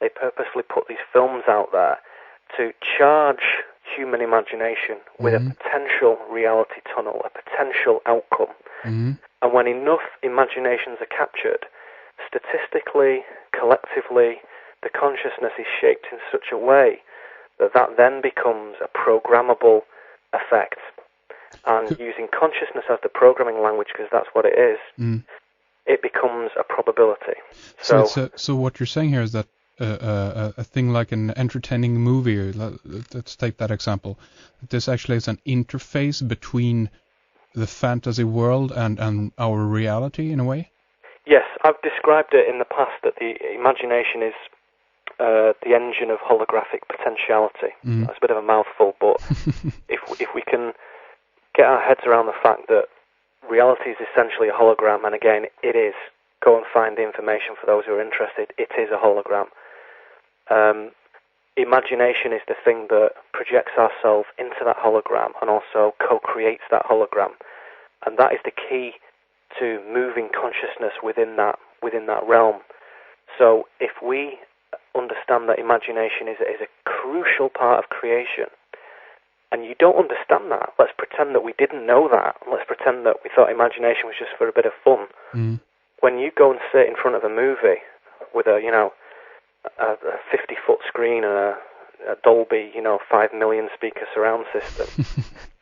they purposely put these films out there to charge human imagination with a potential reality tunnel, a potential outcome. And when enough imaginations are captured, statistically, collectively, the consciousness is shaped in such a way that that then becomes a programmable effect. And using consciousness as the programming language, because that's what it is, it becomes a probability. So what you're saying here is that a thing like an entertaining movie, let's take that example, this actually is an interface between the fantasy world and our reality in a way? Yes, I've described it in the past that the imagination is the engine of holographic potentiality. That's a bit of a mouthful, but if we can get our heads around the fact that reality is essentially a hologram, and again, it is. Go and find the information for those who are interested. It is a hologram. Imagination is the thing that projects ourselves into that hologram and also co-creates that hologram. And that is the key to moving consciousness within that realm. So if we understand that imagination is a crucial part of creation, and you don't understand that, let's pretend that we didn't know that. Let's pretend that we thought imagination was just for a bit of fun. When you go and sit in front of a movie with a 50-foot screen and a Dolby, 5 million speaker surround system,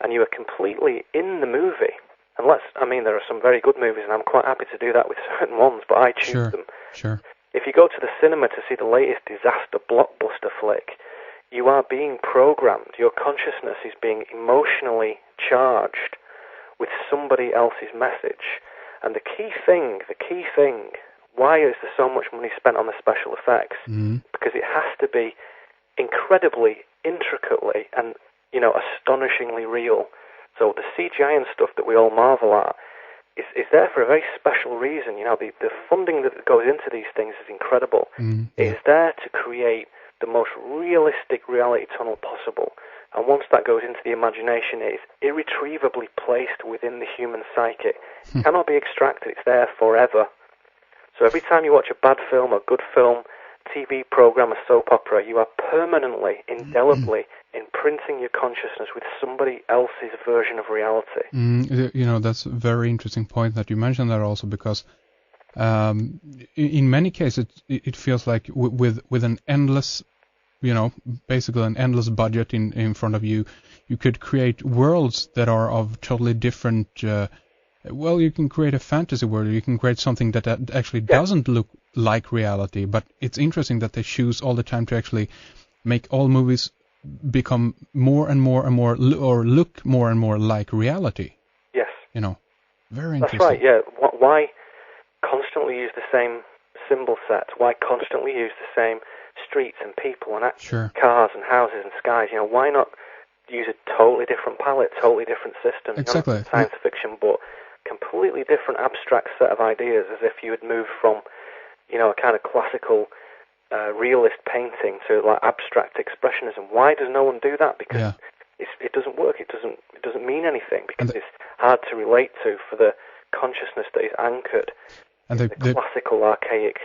and you are completely in the movie, and there are some very good movies, and I'm quite happy to do that with certain ones, but I choose them. Sure. If you go to the cinema to see the latest disaster blockbuster flick, you are being programmed. Your consciousness is being emotionally charged with somebody else's message. And the key thing, why is there so much money spent on the special effects? Because it has to be incredibly, intricately, and, astonishingly real. So the CGI and stuff that we all marvel at is there for a very special reason. The funding that goes into these things is incredible. It is there to create the most realistic reality tunnel possible. And once that goes into the imagination, it is irretrievably placed within the human psyche. It cannot be extracted. It's there forever. So every time you watch a bad film, a good film, TV program, a soap opera, you are permanently, indelibly imprinting your consciousness with somebody else's version of reality. That's a very interesting point that you mentioned that also, because in many cases it feels like with an endless, basically an endless budget in front of you, you could create worlds that are of totally different. You can create a fantasy world. You can create something that actually doesn't look like reality. But it's interesting that they choose all the time to actually make all movies become more and more and more, or look more and more like reality. Yes. Very interesting. That's right. Yeah. Why constantly use the same symbol set? Why constantly use the same streets and people and cars and houses and skies? Why not use a totally different palette, totally different system? Exactly. Science fiction, but completely different abstract set of ideas, as if you had moved from, a kind of classical realist painting to like abstract expressionism. Why does no one do that? Because it doesn't work. It doesn't mean anything, because it's hard to relate to for the consciousness that is anchored in the classical archaic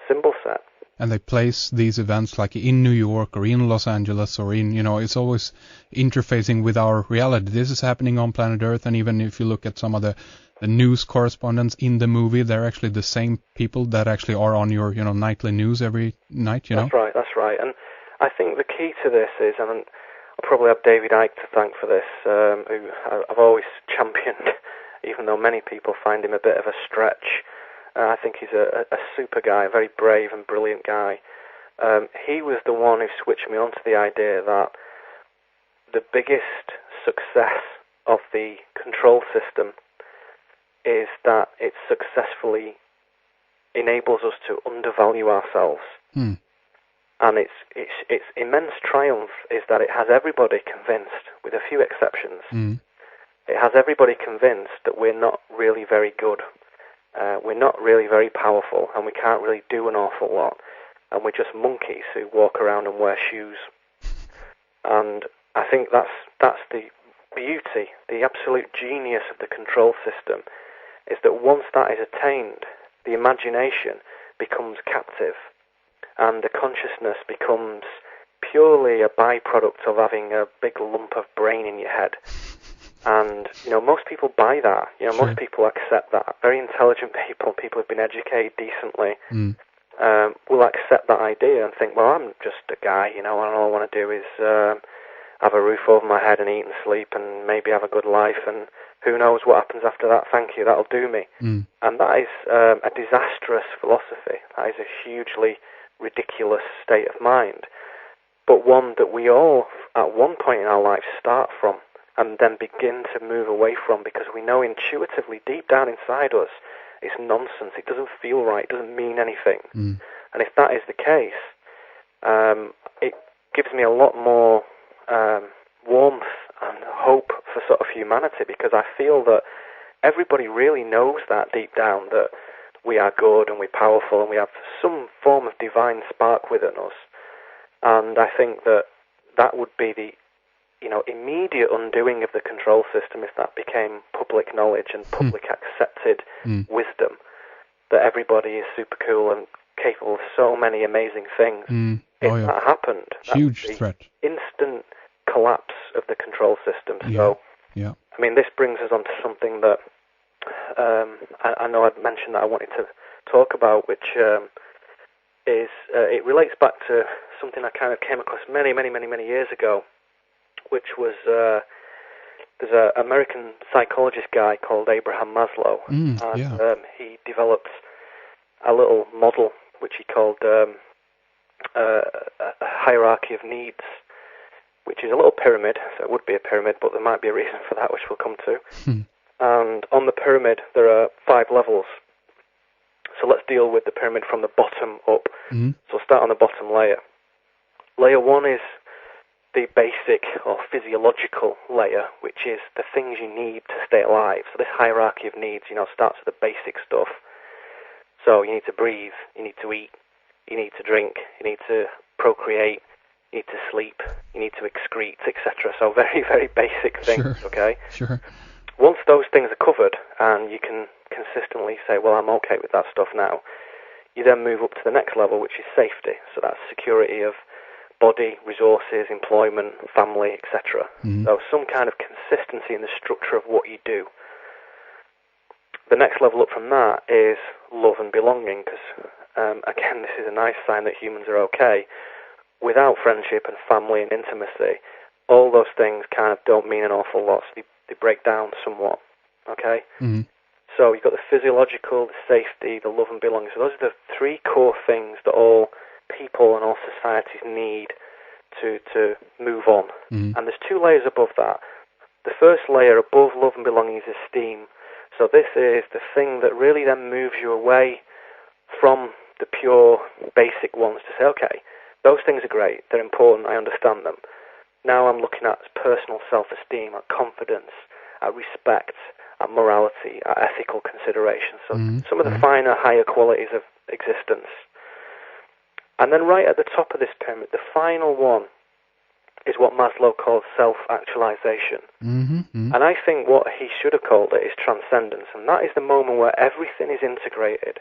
symbol set. And they place these events like in New York or in Los Angeles or in, it's always interfacing with our reality. This is happening on planet Earth, and even if you look at some of the news correspondents in the movie, they're actually the same people that actually are on your, nightly news every night, That's right. And I think the key to this is, and I'll probably have David Icke to thank for this, who I've always championed, even though many people find him a bit of a stretch. I think he's a super guy, a very brave and brilliant guy. He was the one who switched me onto the idea that the biggest success of the control system is that it successfully enables us to undervalue ourselves. And its immense triumph is that it has everybody convinced, with a few exceptions. It has everybody convinced that we're not really very good. We're not really very powerful, and we can't really do an awful lot, and we're just monkeys who walk around and wear shoes. And I think that's the beauty, the absolute genius of the control system, is that once that is attained, the imagination becomes captive. and the consciousness becomes purely a byproduct of having a big lump of brain in your head. And, most people buy that. Sure. Most people accept that. Very intelligent people who've been educated decently, will accept that idea and think, well, I'm just a guy, and all I want to do is have a roof over my head and eat and sleep and maybe have a good life, and who knows what happens after that, thank you, that'll do me. And that is a disastrous philosophy. That is a hugely ridiculous state of mind, but one that we all, at one point in our lives, start from and then begin to move away from, because we know intuitively, deep down inside us, it's nonsense. It doesn't feel right. It doesn't mean anything. And if that is the case, it gives me a lot more warmth and hope for sort of humanity, because I feel that everybody really knows that deep down, that we are good and we're powerful and we have some form of divine spark within us. And I think that that would be the immediate undoing of the control system if that became public knowledge and public accepted wisdom, that everybody is super cool and capable of so many amazing things. If that happened, huge that would be threat. Instant collapse of the control system. Yeah. So, I mean, this brings us on to something that I know I'd mentioned that I wanted to talk about, which is it relates back to something I kind of came across many years ago, which was there's an American psychologist guy called Abraham Maslow, and he developed a little model which he called a hierarchy of needs, which is a little pyramid. So it would be a pyramid, but there might be a reason for that, which we'll come to. And on the pyramid, there are 5 levels. So let's deal with the pyramid from the bottom up. So we'll start on the bottom layer. Layer 1 is the basic or physiological layer, which is the things you need to stay alive. So this hierarchy of needs, starts with the basic stuff. So you need to breathe, you need to eat, you need to drink, you need to procreate, you need to sleep, you need to excrete, etc. So very, very basic things, okay? Sure. Once those things are covered and you can consistently say, well, I'm okay with that stuff now, you then move up to the next level, which is safety. So that's security of body, resources, employment, family, etc. So some kind of consistency in the structure of what you do. The next level up from that is love and belonging, because, again, this is a nice sign that humans are okay. Without friendship and family and intimacy, all those things kind of don't mean an awful lot. So they break down somewhat, okay? So you've got the physiological, the safety, the love and belonging. So those are the 3 core things that all people and all societies need to move on. And there's 2 layers above that. The first layer above love and belonging is esteem. So this is the thing that really then moves you away from the pure basic ones to say, okay, those things are great, they're important, I understand them. Now I'm looking at personal self-esteem, at confidence, at respect, at morality, at ethical consideration. So some of the finer, higher qualities of existence. And then right at the top of this pyramid, the final one is what Maslow calls self-actualization. And I think what he should have called it is transcendence. And that is the moment where everything is integrated.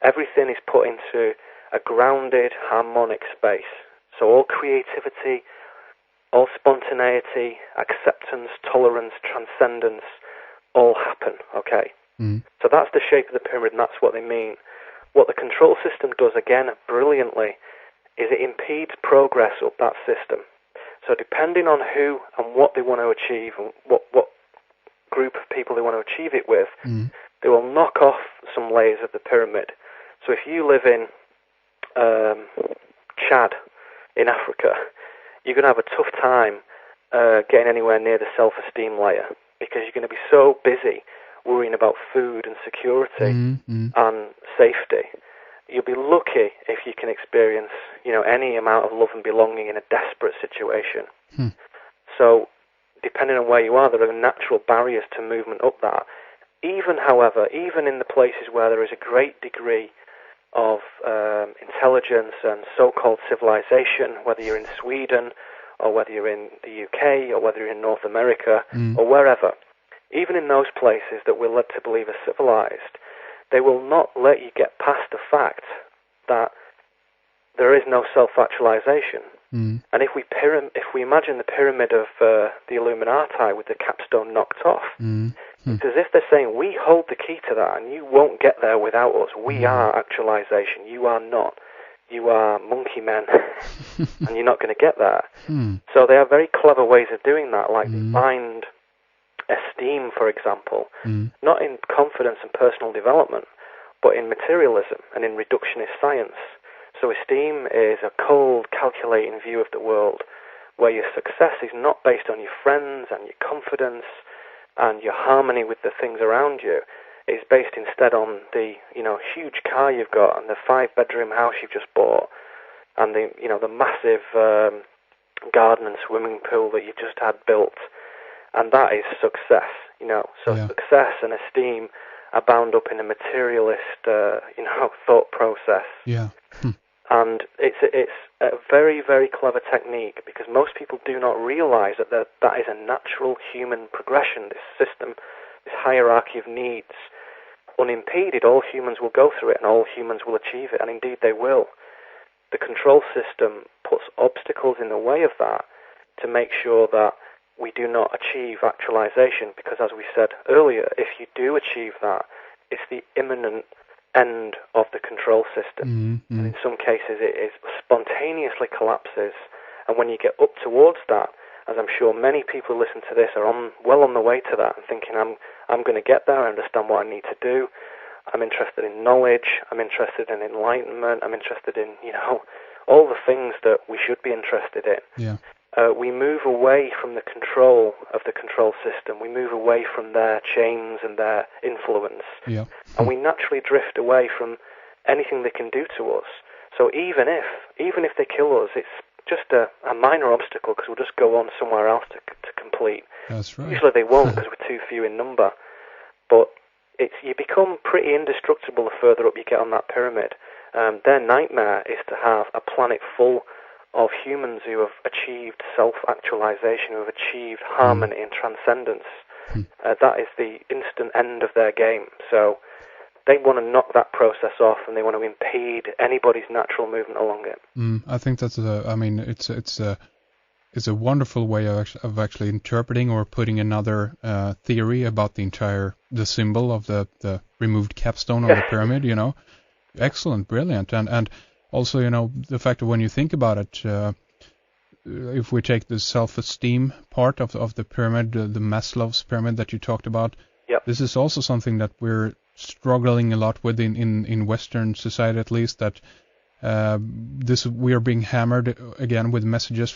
Everything is put into a grounded, harmonic space. So all creativity, all spontaneity, acceptance, tolerance, transcendence, all happen, okay? So that's the shape of the pyramid, and that's what they mean. What the control system does, again, brilliantly, is it impedes progress up that system. So depending on who and what they want to achieve, and what group of people they want to achieve it with, they will knock off some layers of the pyramid. So if you live in Chad, in Africa, you're going to have a tough time getting anywhere near the self-esteem layer, because you're going to be so busy worrying about food and security and safety. You'll be lucky if you can experience, any amount of love and belonging in a desperate situation. So, depending on where you are, there are natural barriers to movement up that. However, even in the places where there is a great degree of intelligence and so-called civilization, whether you're in Sweden or whether you're in the UK or whether you're in North America or wherever, even in those places that we're led to believe are civilized, they will not let you get past the fact that there is no self-actualization. And if we imagine the pyramid of the Illuminati with the capstone knocked off, it's as if they're saying, we hold the key to that, and you won't get there without us. We are actualization. You are not. You are monkey men, and you're not going to get there. So they have very clever ways of doing that, like they find esteem, for example, not in confidence and personal development, but in materialism and in reductionist science. So esteem is a cold, calculating view of the world, where your success is not based on your friends and your confidence and your harmony with the things around you. It's based instead on the, huge car you've got and the 5-bedroom house you've just bought and the massive garden and swimming pool that you just had built. And that is success, So success and esteem are bound up in a materialist, thought process. Yeah. And it's a very, very clever technique, because most people do not realize that that is a natural human progression, this system, this hierarchy of needs. Unimpeded, all humans will go through it, and all humans will achieve it, and indeed they will. The control system puts obstacles in the way of that to make sure that we do not achieve actualization, because as we said earlier, if you do achieve that, it's the imminent end of the control system. And in some cases it spontaneously collapses, and when you get up towards that, as I'm sure many people who listen to this are well on the way to that and thinking, I'm going to get there, I understand what I need to do, I'm interested in knowledge, I'm interested in enlightenment, I'm interested in, all the things that we should be interested in. Yeah. We move away from the control of the control system. We move away from their chains and their influence. Yeah. And we naturally drift away from anything they can do to us. So even if they kill us, it's just a minor obstacle, because we'll just go on somewhere else to complete. That's right. Usually they won't, because we're too few in number. But you become pretty indestructible the further up you get on that pyramid. Their nightmare is to have a planet full of humans who have achieved self-actualization, who have achieved harmony and transcendence. That is the instant end of their game. So they want to knock that process off, and they want to impede anybody's natural movement along it. I think that's it's a wonderful way of actually interpreting or putting another theory about the symbol of the removed capstone on the pyramid. Excellent, brilliant, and also, the fact that when you think about it, if we take the self-esteem part of the pyramid, the Maslow's pyramid that you talked about, this is also something that we're struggling a lot with in Western society, at least, that we are being hammered again with messages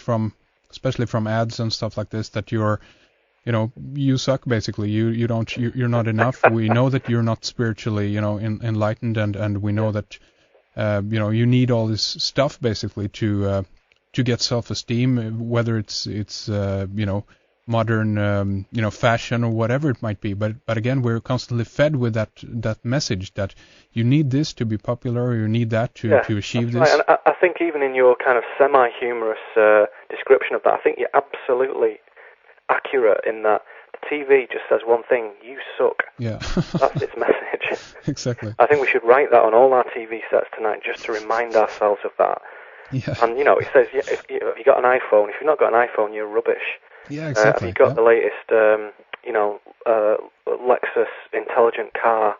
especially from ads and stuff like this, that you suck, basically. You're not enough. We know that you're not spiritually, enlightened, and we know that you need all this stuff basically to get self-esteem, whether it's modern fashion or whatever it might be. But again, we're constantly fed with that message that you need this to be popular, or you need that to achieve this. Right. And I think even in your kind of semi-humorous description of that, I think you're absolutely accurate in that. The TV just says one thing: you suck. Yeah. That's its message. Exactly. I think we should write that on all our TV sets tonight, just to remind ourselves of that. Yeah. And it says, if you got an iPhone, if you've not got an iPhone, you're rubbish. Yeah, exactly. Have you got the latest, Lexus intelligent car?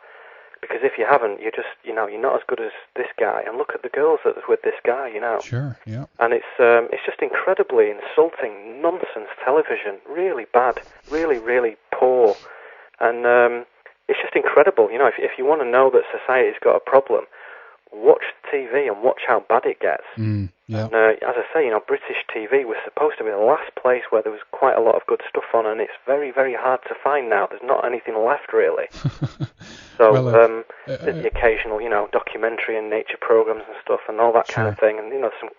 Because if you haven't, you're just, you're not as good as this guy. And look at the girls that's with this guy, Sure, yeah. And it's just incredibly insulting, nonsense television. Really bad, really, really poor. And it's just incredible. If you want to know that society's got a problem, watch the TV and watch how bad it gets. Yeah. And, as I say, British TV was supposed to be the last place where there was quite a lot of good stuff on, and it's very, very hard to find now. There's not anything left, really. So there's the occasional, documentary and nature programs and stuff, and all that kind of thing, and some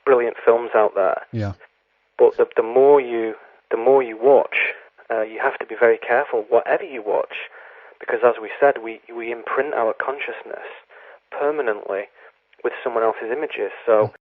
brilliant films out there. Yeah. But the more you watch, you have to be very careful whatever you watch, because as we said, we imprint our consciousness permanently with someone else's images. So